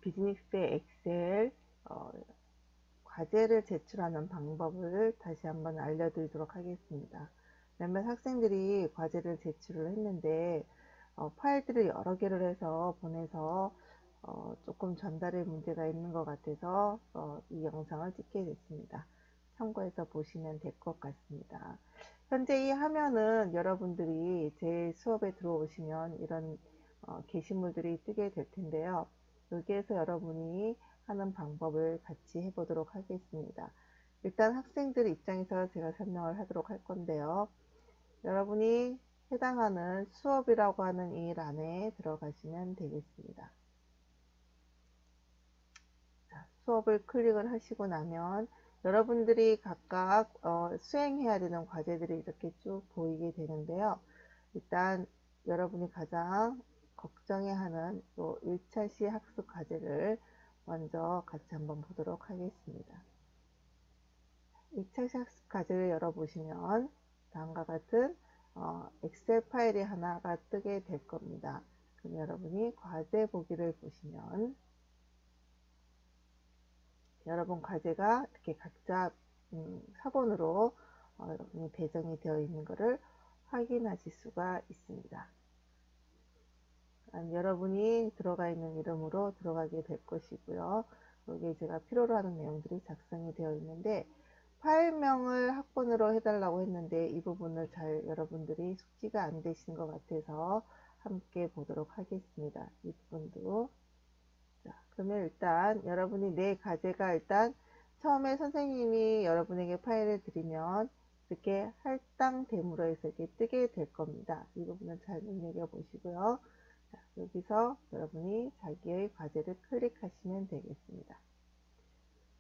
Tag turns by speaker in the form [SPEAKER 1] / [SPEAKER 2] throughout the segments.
[SPEAKER 1] 비즈니스의 엑셀 과제를 제출하는 방법을 다시 한번 알려드리도록 하겠습니다. 몇몇 학생들이 과제를 제출을 했는데 파일들을 여러 개를 해서 보내서 조금 전달에 문제가 있는 것 같아서 이 영상을 찍게 됐습니다. 참고해서 보시면 될 것 같습니다. 현재 이 화면은 여러분들이 제 수업에 들어오시면 이런 게시물들이 뜨게 될 텐데요. 여기에서 여러분이 하는 방법을 같이 해보도록 하겠습니다. 일단 학생들 입장에서 제가 설명을 하도록 할 건데요. 여러분이 해당하는 수업이라고 하는 이 란에 들어가시면 되겠습니다. 자, 수업을 클릭을 하시고 나면 여러분들이 각각 수행해야 되는 과제들이 이렇게 쭉 보이게 되는데요. 일단 여러분이 가장 걱정해하는 또 1차 시 학습 과제를 먼저 같이 한번 보도록 하겠습니다. 2차 시 학습 과제를 열어보시면 다음과 같은 엑셀 파일이 하나가 뜨게 될 겁니다. 그럼 여러분이 과제 보기를 보시면 여러분 과제가 이렇게 각자 사본으로 여러분이 배정이 되어 있는 것을 확인하실 수가 있습니다. 여러분이 들어가 있는 이름으로 들어가게 될 것이고요. 여기에 제가 필요로 하는 내용들이 작성이 되어 있는데 파일명을 학번으로 해달라고 했는데 이 부분을 잘 여러분들이 숙지가 안 되신 것 같아서 함께 보도록 하겠습니다. 이 부분도. 자, 그러면 일단 여러분이 내 과제가 일단 처음에 선생님이 여러분에게 파일을 드리면 이렇게 할당됨으로 해서 이렇게 뜨게 될 겁니다. 이 부분은 잘 눈여겨보시고요. 자, 여기서 여러분이 자기의 과제를 클릭하시면 되겠습니다.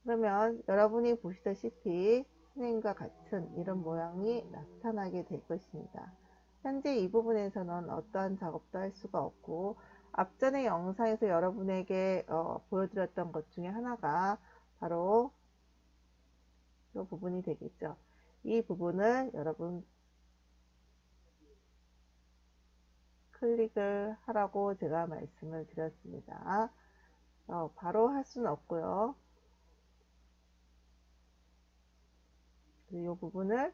[SPEAKER 1] 그러면 여러분이 보시다시피 선생님과 같은 이런 모양이 나타나게 될 것입니다. 현재 이 부분에서는 어떠한 작업도 할 수가 없고 앞전의 영상에서 여러분에게 보여드렸던 것 중에 하나가 바로 이 부분이 되겠죠. 이 부분을 여러분 클릭을 하라고 제가 말씀을 드렸습니다. 바로 할 수는 없고요. 이 부분을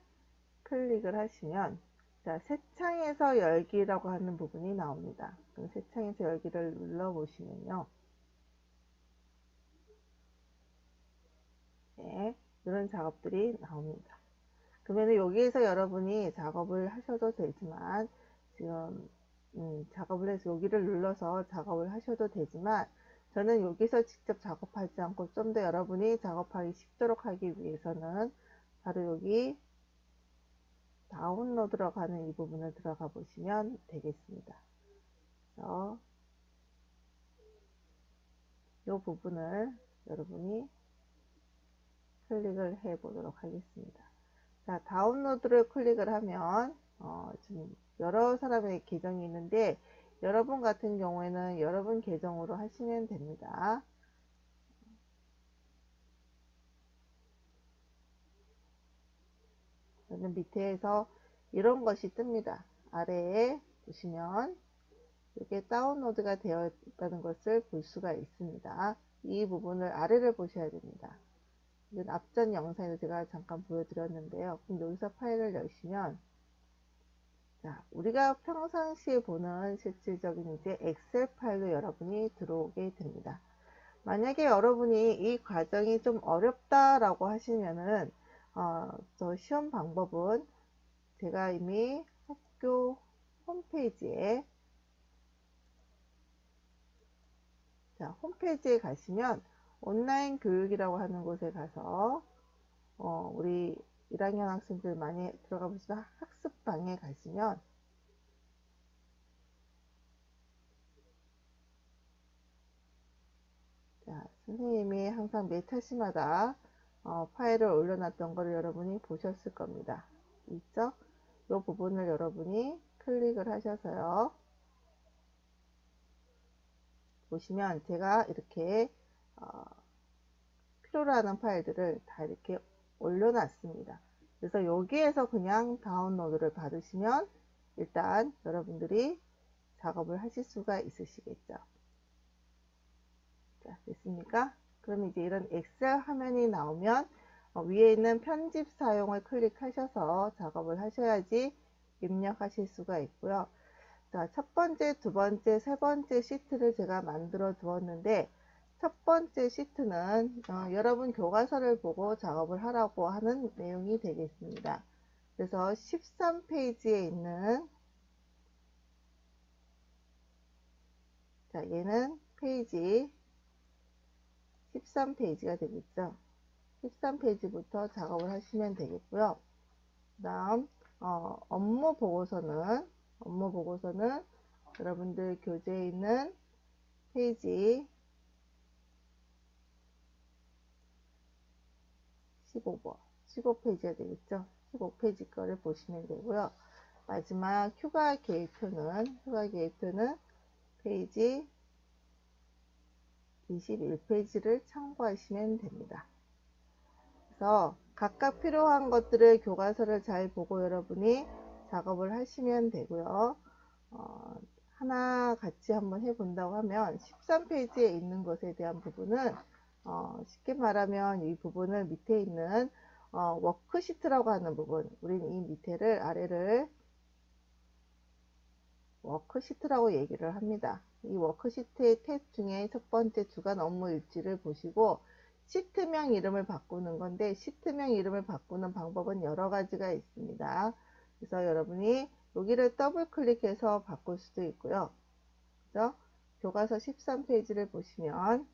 [SPEAKER 1] 클릭을 하시면 자, 새 창에서 열기라고 하는 부분이 나옵니다. 그럼 새 창에서 열기를 눌러 보시면요. 네, 이런 작업들이 나옵니다. 그러면 여기에서 여러분이 작업을 하셔도 되지만 지금 작업을 해서 여기를 눌러서 작업을 하셔도 되지만 저는 여기서 직접 작업하지 않고 좀 더 여러분이 작업하기 쉽도록 하기 위해서는 바로 여기 다운로드로 가는 이 부분을 들어가 보시면 되겠습니다. 그래서 이 부분을 여러분이 클릭을 해 보도록 하겠습니다. 자, 다운로드를 클릭을 하면 지금 여러 사람의 계정이 있는데 여러분 같은 경우에는 여러분 계정으로 하시면 됩니다. 저는 밑에서 이런 것이 뜹니다. 아래에 보시면 이렇게 다운로드가 되어 있다는 것을 볼 수가 있습니다. 이 부분을 아래를 보셔야 됩니다. 이건 앞전 영상에서 제가 잠깐 보여드렸는데요. 그럼 여기서 파일을 열시면 자, 우리가 평상시에 보는 실질적인 이제 엑셀 파일로 여러분이 들어오게 됩니다. 만약에 여러분이 이 과정이 좀 어렵다라고 하시면은 저 시험 방법은 제가 이미 학교 홈페이지에 자, 홈페이지에 가시면 온라인 교육이라고 하는 곳에 가서 우리 1학년 학생들 많이 들어가 보시면 학습방에 가시면 자, 선생님이 항상 매 차시마다 파일을 올려놨던 거를 여러분이 보셨을 겁니다. 있죠? 이 부분을 여러분이 클릭을 하셔서요. 보시면 제가 이렇게 필요로 하는 파일들을 다 이렇게 올려놨습니다. 그래서 여기에서 그냥 다운로드를 받으시면 일단 여러분들이 작업을 하실 수가 있으시겠죠. 자, 자, 됐습니까? 그럼 이제 이런 엑셀 화면이 나오면 위에 있는 편집 사용을 클릭하셔서 작업을 하셔야지 입력하실 수가 있고요. 자, 첫 번째, 두 번째, 세 번째 시트를 제가 만들어 두었는데, 첫 번째 시트는 여러분 교과서를 보고 작업을 하라고 하는 내용이 되겠습니다. 그래서 13페이지에 있는, 자, 얘는 페이지 13페이지가 되겠죠. 13페이지부터 작업을 하시면 되겠고요. 그 다음 업무 보고서는 여러분들 교재에 있는 페이지 15페이지가 되겠죠. 15페이지 거를 보시면 되고요. 마지막 휴가 계획표는 페이지 21페이지를 참고하시면 됩니다. 그래서 각각 필요한 것들을 교과서를 잘 보고 여러분이 작업을 하시면 되고요. 하나 같이 한번 해본다고 하면 13페이지에 있는 것에 대한 부분은 쉽게 말하면 이 부분을 밑에 있는 워크시트라고 하는 부분, 우린 이 밑에를 아래를 워크시트라고 얘기를 합니다. 이 워크시트의 탭 중에 첫 번째 주간 업무 일지를 보시고 시트명 이름을 바꾸는 건데, 시트명 이름을 바꾸는 방법은 여러 가지가 있습니다. 그래서 여러분이 여기를 더블 클릭해서 바꿀 수도 있고요. 그래서 교과서 13페이지를 보시면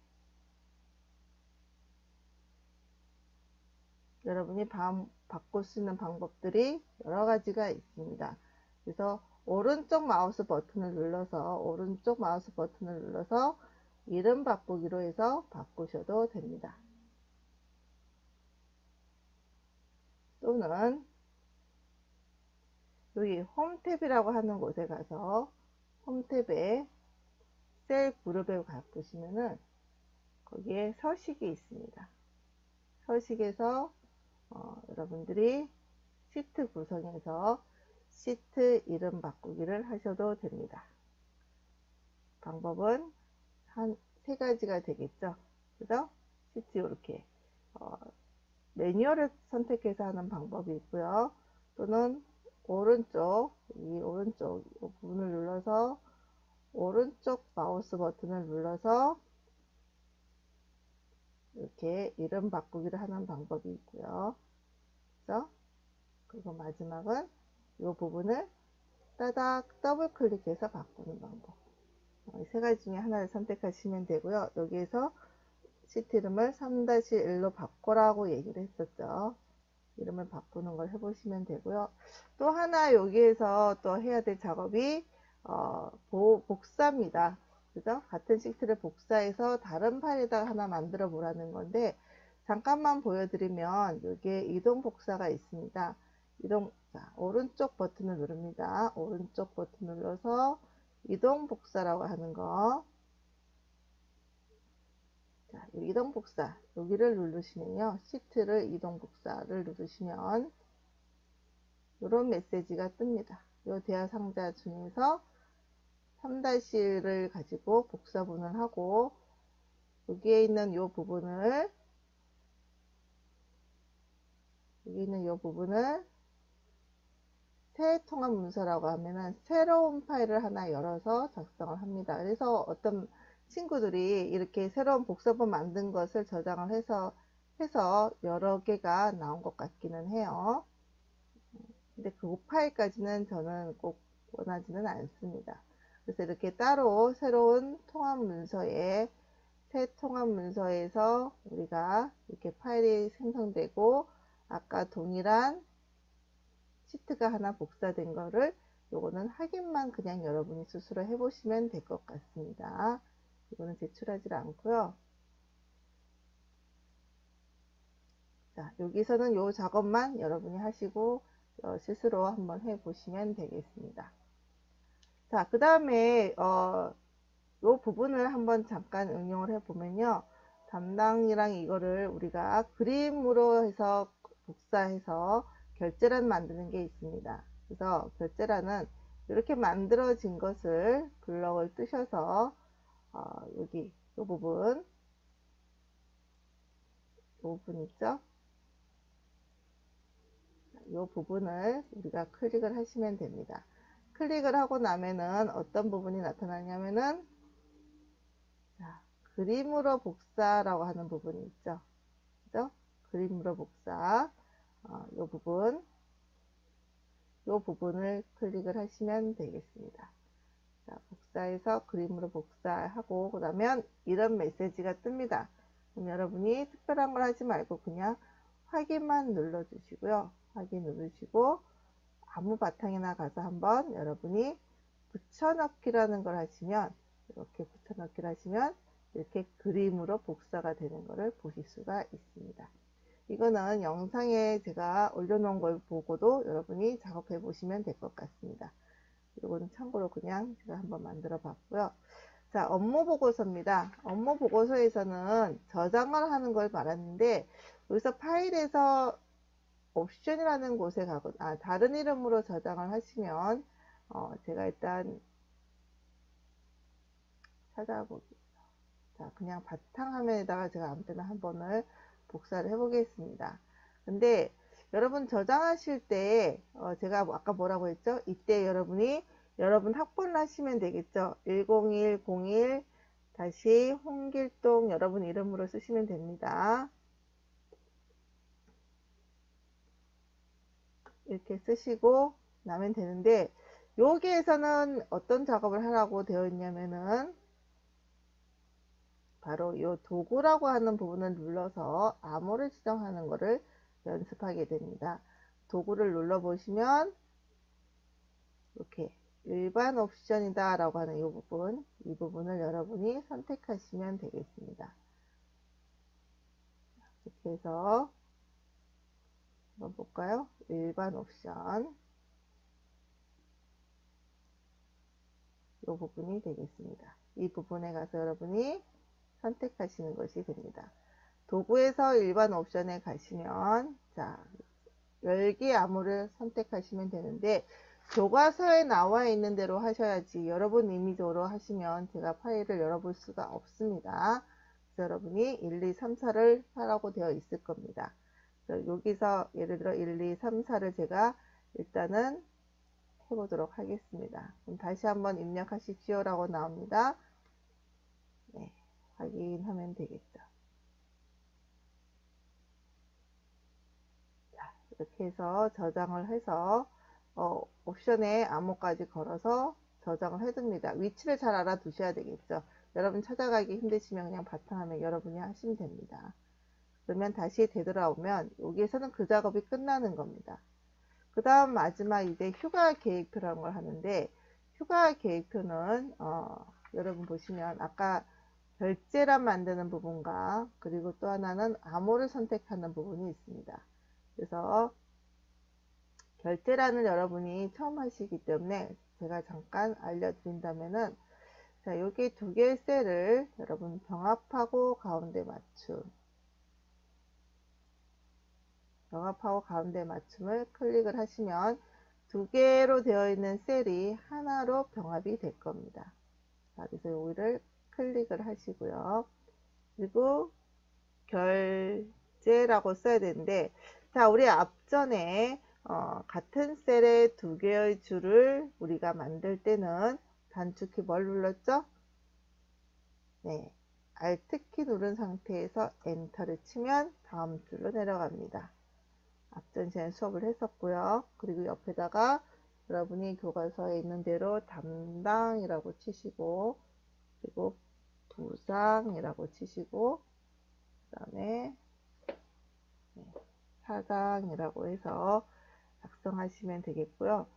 [SPEAKER 1] 여러분이 바꿀 수 있는 방법들이 여러 가지가 있습니다. 그래서 오른쪽 마우스 버튼을 눌러서 이름 바꾸기로 해서 바꾸셔도 됩니다. 또는 여기 홈 탭이라고 하는 곳에 가서 홈 탭에 셀 그룹에 가보시면은 거기에 서식이 있습니다. 서식에서 여러분들이 시트 구성에서 시트 이름 바꾸기를 하셔도 됩니다. 방법은 한 3가지가 되겠죠. 그죠? 시트 이렇게 매뉴얼을 선택해서 하는 방법이 있고요. 또는 오른쪽 부분을 눌러서 오른쪽 마우스 버튼을 눌러서 이렇게 이름 바꾸기를 하는 방법이 있고요. 그래서 그리고 마지막은 이 부분을 따닥 더블 클릭해서 바꾸는 방법. 이 3가지 중에 하나를 선택하시면 되고요. 여기에서 시트 이름을 3-1로 바꾸라고 얘기를 했었죠. 이름을 바꾸는 걸 해보시면 되고요. 또 하나 여기에서 또 해야 될 작업이 복사입니다. 그죠? 같은 시트를 복사해서 다른 파일에다가 하나 만들어 보라는 건데, 잠깐만 보여드리면 여기에 이동 복사가 있습니다. 자, 오른쪽 버튼을 누릅니다. 오른쪽 버튼 눌러서 이동 복사라고 하는 거. 자, 이동 복사 여기를 누르시면요, 시트를 이동 복사를 누르시면 이런 메시지가 뜹니다. 이 대화 상자 중에서 3-1을 가지고 복사분을 하고, 여기에 있는 이 부분을 새 통합 문서라고 하면은 새로운 파일을 하나 열어서 작성을 합니다. 그래서 어떤 친구들이 이렇게 새로운 복사본 만든 것을 저장을 해서 여러 개가 나온 것 같기는 해요. 근데 그 파일까지는 저는 꼭 원하지는 않습니다. 그래서 이렇게 따로 새로운 통합 문서에, 새 통합 문서에서 우리가 이렇게 파일이 생성되고, 아까 동일한 시트가 하나 복사된 거를 요거는 확인만 그냥 여러분이 스스로 해보시면 될 것 같습니다. 이거는 제출하지 않고요. 자, 여기서는 요 작업만 여러분이 하시고 스스로 한번 해보시면 되겠습니다. 자, 그 다음에 요 부분을 한번 잠깐 응용을 해보면요, 담당이랑 이거를 우리가 그림으로 해서 복사해서 결제란 만드는 게 있습니다. 그래서 결제란은 이렇게 만들어진 것을 블럭을 뜨셔서 여기 이 부분 부분 있죠? 이 부분을 우리가 클릭을 하시면 됩니다. 클릭을 하고 나면은 어떤 부분이 나타나냐면은 자, 그림으로 복사라고 하는 부분이 있죠. 그죠? 그림으로 복사. 이 부분, 이 부분을 클릭을 하시면 되겠습니다. 자, 복사해서 그림으로 복사하고 그러면 이런 메시지가 뜹니다. 그럼 여러분이 특별한 걸 하지 말고 그냥 확인만 눌러 주시고요. 확인 누르시고 아무 바탕이나 가서 한번 여러분이 붙여넣기라는 걸 하시면 이렇게 붙여넣기를 하시면 이렇게 그림으로 복사가 되는 것을 보실 수가 있습니다. 이거는 영상에 제가 올려놓은 걸 보고도 여러분이 작업해 보시면 될 것 같습니다. 이거는 참고로 그냥 제가 한번 만들어 봤고요. 자, 업무 보고서입니다. 업무 보고서에서는 저장을 하는 걸 말하는데 여기서 파일에서 옵션이라는 곳에 가고 다른 이름으로 저장을 하시면 제가 일단 찾아보기. 자, 그냥 바탕화면에다가 제가 아무 때나 한 번을 복사를 해 보겠습니다. 근데 여러분 저장하실 때 제가 아까 뭐라고 했죠? 이때 여러분 확보를 하시면 되겠죠. 10101 다시 홍길동 여러분 이름으로 쓰시면 됩니다. 이렇게 쓰시고 나면 되는데 여기에서는 어떤 작업을 하라고 되어 있냐면은 바로 이 도구라고 하는 부분을 눌러서 암호를 지정하는 것을 연습하게 됩니다. 도구를 눌러 보시면 이렇게 일반 옵션이다 라고 하는 이 부분을 여러분이 선택하시면 되겠습니다. 이렇게 해서 한번 볼까요? 일반 옵션 이 부분이 되겠습니다. 이 부분에 가서 여러분이 선택하시는 것이 됩니다. 도구에서 일반 옵션에 가시면 자 열기 암호를 선택하시면 되는데 교과서에 나와 있는 대로 하셔야지 여러분 임의적으로 하시면 제가 파일을 열어볼 수가 없습니다. 그래서 여러분이 1, 2, 3, 4를 하라고 되어 있을 겁니다. 여기서 예를 들어 1, 2, 3, 4를 제가 일단은 해보도록 하겠습니다. 그럼 다시 한번 입력하십시오 라고 나옵니다. 네, 확인하면 되겠죠. 자, 이렇게 해서 저장을 해서 옵션에 암호까지 걸어서 저장을 해둡니다. 위치를 잘 알아두셔야 되겠죠. 여러분 찾아가기 힘드시면 그냥 바탕화면 여러분이 하시면 됩니다. 그러면 다시 되돌아오면 여기에서는 그 작업이 끝나는 겁니다. 그 다음 마지막 이제 휴가 계획표라는 걸 하는데 휴가 계획표는 여러분 보시면 아까 결제란 만드는 부분과 그리고 또 하나는 암호를 선택하는 부분이 있습니다. 그래서 결제란을 여러분이 처음 하시기 때문에 제가 잠깐 알려드린다면은 자 여기 두 개의 셀을 여러분 병합하고 가운데 맞춤 병합하고 가운데 맞춤을 클릭을 하시면 두 개로 되어 있는 셀이 하나로 병합이 될 겁니다. 자, 그래서 여기를 클릭을 하시고요. 그리고 결제라고 써야 되는데 자 우리 앞전에 같은 셀의 두 개의 줄을 우리가 만들 때는 단축키 뭘 눌렀죠? 네, Alt키 누른 상태에서 엔터를 치면 다음 줄로 내려갑니다. 앞전 시간에 수업을 했었고요. 그리고 옆에다가 여러분이 교과서에 있는 대로 담당이라고 치시고 그리고 부상이라고 치시고 그 다음에 사장이라고 해서 작성하시면 되겠고요.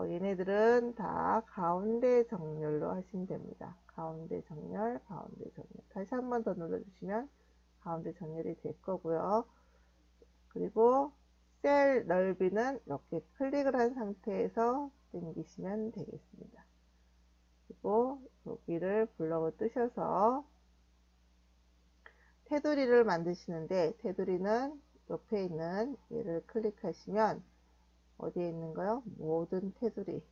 [SPEAKER 1] 얘네들은 다 가운데 정렬로 하시면 됩니다. 가운데 정렬, 가운데 정렬. 다시 한 번 더 눌러주시면 가운데 정렬이 될 거고요. 그리고 셀 넓이는 이렇게 클릭을 한 상태에서 당기시면 되겠습니다. 그리고 여기를 블럭을 뜨셔서 테두리를 만드시는데 테두리는 옆에 있는 얘를 클릭하시면 어디에 있는가요? 모든 테두리.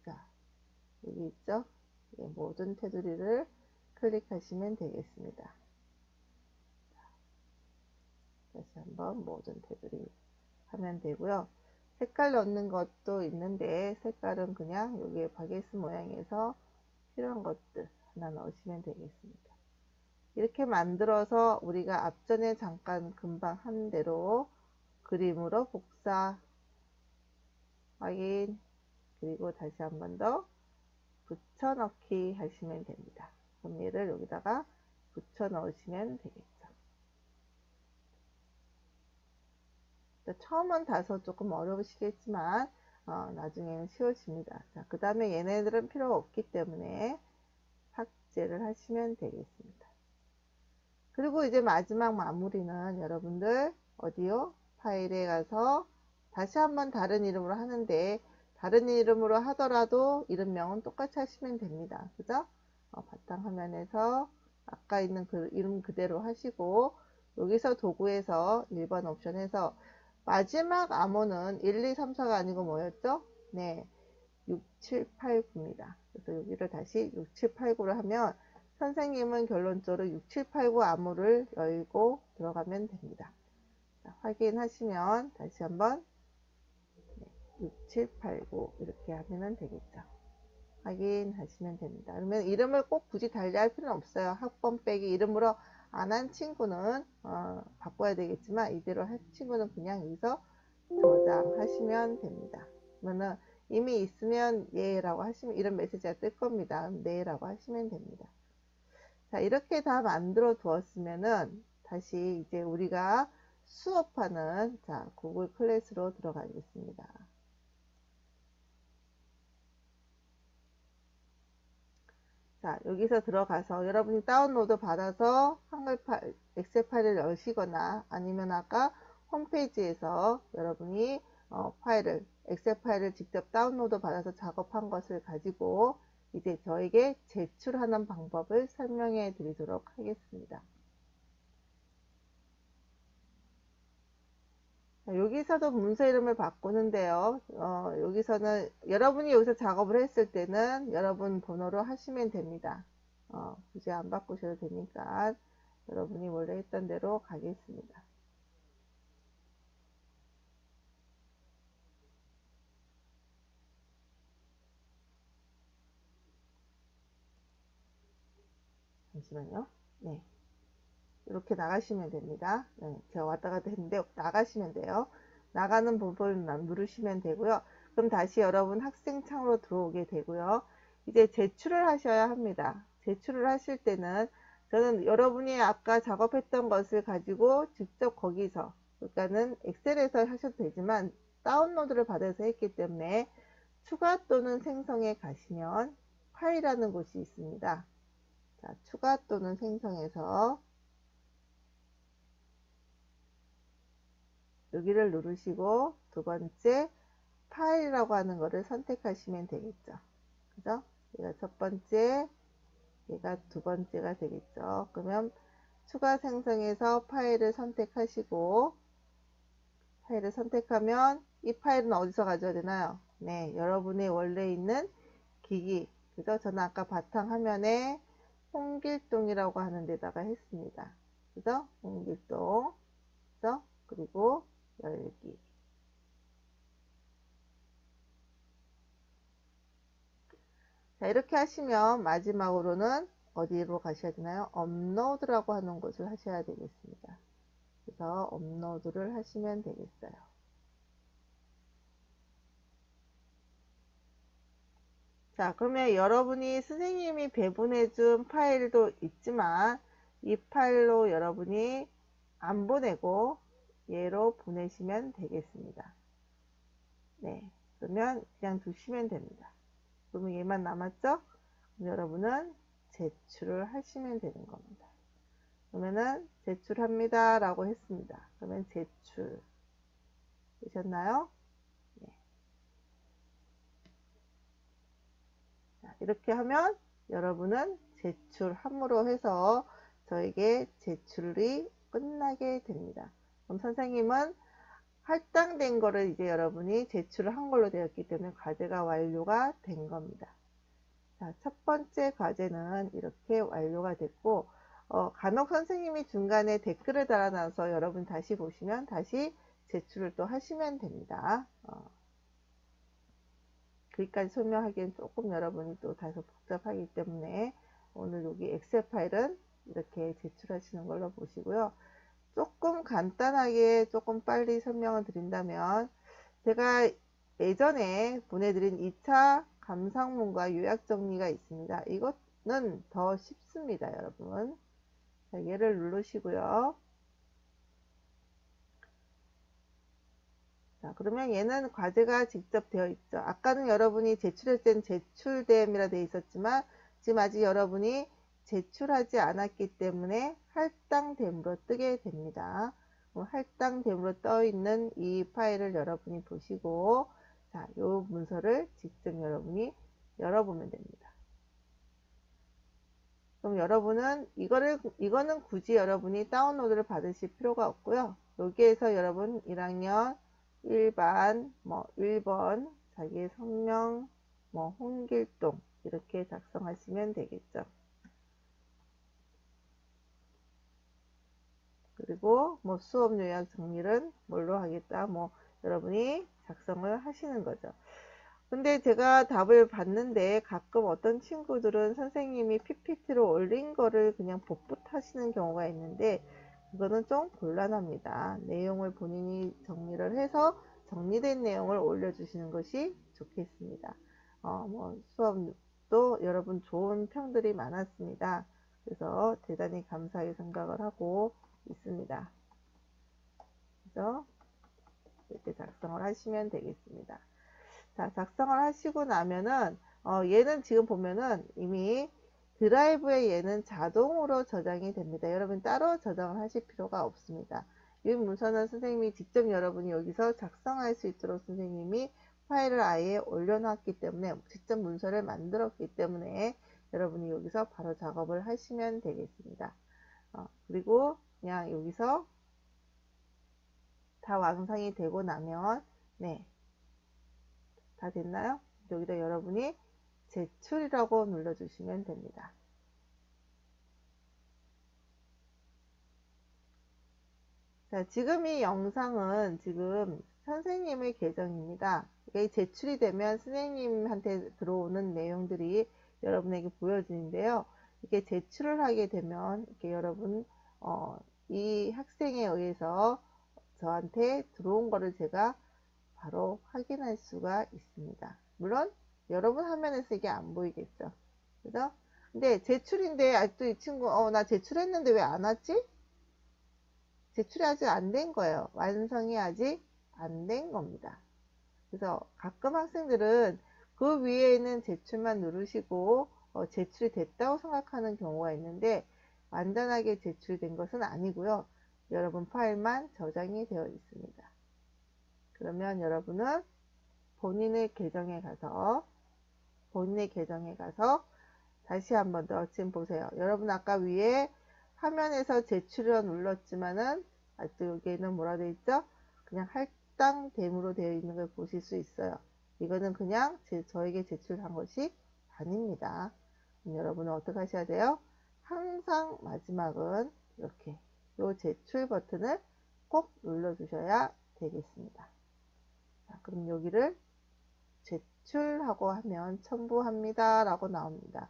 [SPEAKER 1] 자, 여기 있죠? 예, 모든 테두리를 클릭하시면 되겠습니다. 다시 한번 모든 테두리 하면 되고요. 색깔 넣는 것도 있는데 색깔은 그냥 여기에 바게트 모양에서 필요한 것들 하나 넣으시면 되겠습니다. 이렇게 만들어서 우리가 앞전에 잠깐 금방 한 대로 그림으로 복사, 확인, 그리고 다시 한 번 더 붙여넣기 하시면 됩니다. 그럼 얘를 여기다가 붙여 넣으시면 되겠죠. 처음은 다소 조금 어려우시겠지만 나중에는 쉬워집니다. 자, 그 다음에 얘네들은 필요가 없기 때문에 삭제를 하시면 되겠습니다. 그리고 이제 마지막 마무리는 여러분들 어디요? 파일에 가서 다시 한번 다른 이름으로 하는데 다른 이름으로 하더라도 이름명은 똑같이 하시면 됩니다. 그죠? 바탕화면에서 아까 있는 그 이름 그대로 하시고 여기서 도구에서 1번 옵션에서 마지막 암호는 1, 2, 3, 4가 아니고 뭐였죠? 네, 6, 7, 8, 9입니다. 그래서 여기를 다시 6, 7, 8, 9를 하면 선생님은 결론적으로 6, 7, 8, 9 암호를 열고 들어가면 됩니다. 자, 확인하시면 다시 한번 6, 7, 8, 9 이렇게 하면 되겠죠. 확인하시면 됩니다. 그러면 이름을 꼭 굳이 달리할 필요는 없어요. 학번 빼기 이름으로 안 한 친구는 바꿔야 되겠지만 이대로 한 친구는 그냥 여기서 저장하시면 됩니다. 그러면은 이미 있으면 예라고 하시면 이런 메시지가 뜰 겁니다. 네라고 하시면 됩니다. 자, 이렇게 다 만들어 두었으면은 다시 이제 우리가 수업하는 자 구글 클래스로 들어가겠습니다. 자, 여기서 들어가서 여러분이 다운로드 받아서 한글 파일, 엑셀 파일을 여시거나 아니면 아까 홈페이지에서 여러분이 파일을 엑셀 파일을 직접 다운로드 받아서 작업한 것을 가지고 이제 저에게 제출하는 방법을 설명해 드리도록 하겠습니다. 자, 여기서도 문서 이름을 바꾸는데요. 여기서는 여러분이 여기서 작업을 했을 때는 여러분 번호로 하시면 됩니다. 굳이 안 바꾸셔도 되니까 여러분이 원래 했던 대로 가겠습니다. 잠시만요. 네. 이렇게 나가시면 됩니다. 네, 제가 왔다 갔다 했는데 나가시면 돼요. 나가는 부분을 누르시면 되고요. 그럼 다시 여러분 학생 창으로 들어오게 되고요. 이제 제출을 하셔야 합니다. 제출을 하실 때는 저는 여러분이 아까 작업했던 것을 가지고 직접 거기서 그러니까는 엑셀에서 하셔도 되지만 다운로드를 받아서 했기 때문에 추가 또는 생성에 가시면 파일이라는 곳이 있습니다. 자, 추가 또는 생성에서 여기를 누르시고 두 번째 파일이라고 하는 것을 선택하시면 되겠죠. 그죠? 얘가 첫 번째, 얘가 두 번째가 되겠죠. 그러면 추가 생성해서 파일을 선택하시고 파일을 선택하면 이 파일은 어디서 가져야 되나요? 네, 여러분의 원래 있는 기기. 그죠? 저는 아까 바탕화면에 홍길동이라고 하는 데다가 했습니다. 그죠? 홍길동. 그죠? 그리고 열기. 자, 이렇게 하시면 마지막으로는 어디로 가셔야 되나요? 업로드라고 하는 곳을 하셔야 되겠습니다. 그래서 업로드를 하시면 되겠어요. 자, 그러면 여러분이 선생님이 배분해 준 파일도 있지만 이 파일로 여러분이 안 보내고 얘로 보내시면 되겠습니다. 네, 그러면 그냥 두시면 됩니다. 그러면 얘만 남았죠? 그럼 여러분은 제출을 하시면 되는 겁니다. 그러면은 제출합니다 라고 했습니다. 그러면 제출 되셨나요? 네. 자, 이렇게 하면 여러분은 제출함으로 해서 저에게 제출이 끝나게 됩니다. 그럼 선생님은 할당된 거를 이제 여러분이 제출을 한 걸로 되었기 때문에 과제가 완료가 된 겁니다. 자, 첫 번째 과제는 이렇게 완료가 됐고 간혹 선생님이 중간에 댓글을 달아놔서 여러분 다시 보시면 다시 제출을 또 하시면 됩니다. 글까지 설명하기엔 조금 여러분이 또 다소 복잡하기 때문에 오늘 여기 엑셀 파일은 이렇게 제출하시는 걸로 보시고요. 조금 간단하게 조금 빨리 설명을 드린다면, 제가 예전에 보내드린 2차 감상문과 요약 정리가 있습니다. 이거는 더 쉽습니다, 여러분. 자, 얘를 누르시고요. 자, 그러면 얘는 과제가 직접 되어 있죠. 아까는 여러분이 제출했을 땐 제출됨이라 되어 있었지만 지금 아직 여러분이 제출하지 않았기 때문에 할당됨으로 뜨게 됩니다. 할당됨으로 떠 있는 이 파일을 여러분이 보시고, 자, 요 문서를 직접 여러분이 열어보면 됩니다. 그럼 여러분은 이거는 굳이 여러분이 다운로드를 받으실 필요가 없고요. 여기에서 여러분 1학년 1반 1번 자기의 성명 홍길동 이렇게 작성하시면 되겠죠. 그리고 수업 요약 정리는 뭘로 하겠다, 여러분이 작성을 하시는 거죠. 근데 제가 답을 봤는데 가끔 어떤 친구들은 선생님이 PPT로 올린 거를 그냥 복붙하시는 경우가 있는데, 그거는 좀 곤란합니다. 내용을 본인이 정리를 해서 정리된 내용을 올려주시는 것이 좋겠습니다. 수업도 여러분 좋은 평들이 많았습니다. 그래서 대단히 감사하게 생각을 하고 있습니다. 그래서 이렇게 작성을 하시면 되겠습니다. 자, 작성을 하시고 나면은 얘는 지금 보면은 이미 드라이브에 얘는 자동으로 저장이 됩니다. 여러분 따로 저장을 하실 필요가 없습니다. 이 문서는 선생님이 직접 여러분이 여기서 작성할 수 있도록 선생님이 파일을 아예 올려놨기 때문에, 직접 문서를 만들었기 때문에 여러분이 여기서 바로 작업을 하시면 되겠습니다. 그리고 그냥 여기서 다 완성이 되고 나면, 네, 다 됐나요? 여기다 여러분이 제출이라고 눌러주시면 됩니다. 자, 지금 이 영상은 지금 선생님의 계정입니다. 이게 제출이 되면 선생님한테 들어오는 내용들이 여러분에게 보여지는데요. 이렇게 제출을 하게 되면 이렇게 여러분 이 학생에 의해서 저한테 들어온 거를 제가 바로 확인할 수가 있습니다. 물론 여러분 화면에서 이게 안 보이겠죠. 그죠? 근데 제출인데 아직도 이 친구 나 제출했는데 왜 안 왔지? 제출이 아직 안 된 거예요. 완성이 아직 안 된 겁니다. 그래서 가끔 학생들은 그 위에 있는 제출만 누르시고 제출이 됐다고 생각하는 경우가 있는데, 완전하게 제출된 것은 아니고요. 여러분 파일만 저장이 되어 있습니다. 그러면 여러분은 본인의 계정에 가서 다시 한 번 더 지금 보세요. 여러분 아까 위에 화면에서 제출을 눌렀지만은 아직도 여기에는 뭐라 되어 있죠? 그냥 할당됨으로 되어 있는 걸 보실 수 있어요. 이거는 그냥 저에게 제출한 것이 아닙니다. 여러분은 어떻게 하셔야 돼요? 항상 마지막은 이렇게 요 제출 버튼을 꼭 눌러 주셔야 되겠습니다. 자, 그럼 여기를 제출하고 하면 첨부합니다 라고 나옵니다.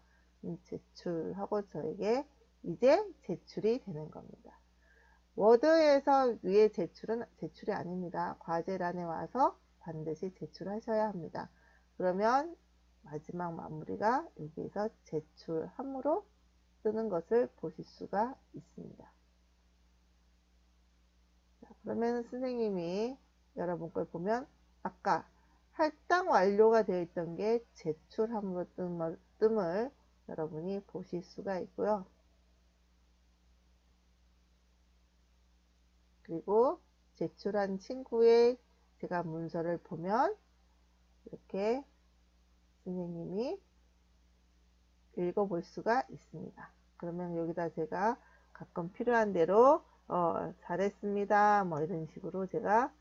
[SPEAKER 1] 제출하고 저에게 이제 제출이 되는 겁니다. 워드에서 위에 제출이 아닙니다. 과제란에 와서 반드시 제출하셔야 합니다. 그러면 마지막 마무리가 여기에서 제출함으로 뜨는 것을 보실 수가 있습니다. 자, 그러면 선생님이 여러분 걸 보면 아까 할당 완료가 되어 있던 게 제출함으로 뜸을 여러분이 보실 수가 있고요. 그리고 제출한 친구의 제가 문서를 보면 이렇게 선생님이 읽어볼 수가 있습니다. 그러면 여기다 제가 가끔 필요한 대로 잘했습니다 이런 식으로 제가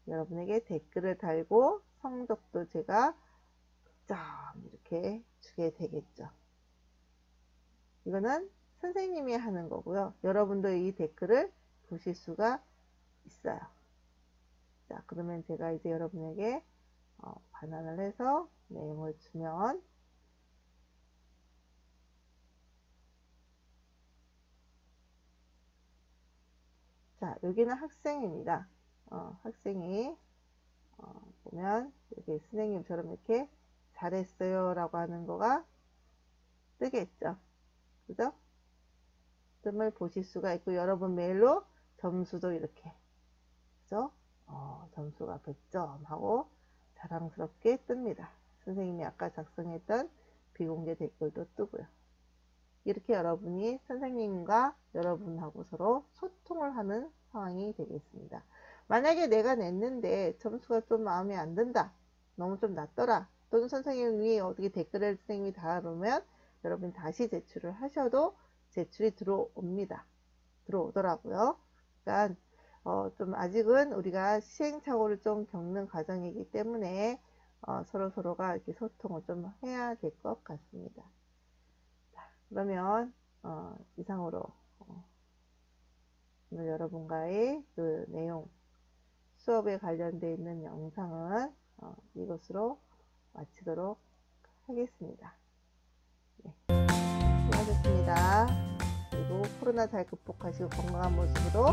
[SPEAKER 1] 여러분에게 댓글을 달고 성적도 제가 점 이렇게 주게 되겠죠. 이거는 선생님이 하는 거고요. 여러분도 이 댓글을 보실 수가 있어요. 자, 그러면 제가 이제 여러분에게 반환을 해서 내용을 주면, 자, 여기는 학생입니다. 학생이 보면 여기 선생님처럼 이렇게 잘했어요 라고 하는 거가 뜨겠죠. 그죠? 뜸을 보실 수가 있고, 여러분 메일로 점수도 이렇게, 그죠? 점수가 100점 하고 자랑스럽게 뜹니다. 선생님이 아까 작성했던 비공개 댓글도 뜨고요. 이렇게 여러분이 선생님과 여러분하고 서로 소통을 하는 상황이 되겠습니다. 만약에 내가 냈는데 점수가 좀 마음에 안 든다, 너무 좀 낮더라, 또는 선생님이 어떻게 댓글을 선생님이 달아놓으면 여러분 다시 제출을 하셔도 제출이 들어오더라고요. 그러니까 좀 아직은 우리가 시행착오를 좀 겪는 과정이기 때문에 서로가 이렇게 소통을 좀 해야 될 것 같습니다. 자, 그러면 이상으로 오늘 여러분과의 그 내용, 수업에 관련되어 있는 영상은 이것으로 마치도록 하겠습니다. 네, 수고하셨습니다. 그리고 코로나 잘 극복하시고 건강한 모습으로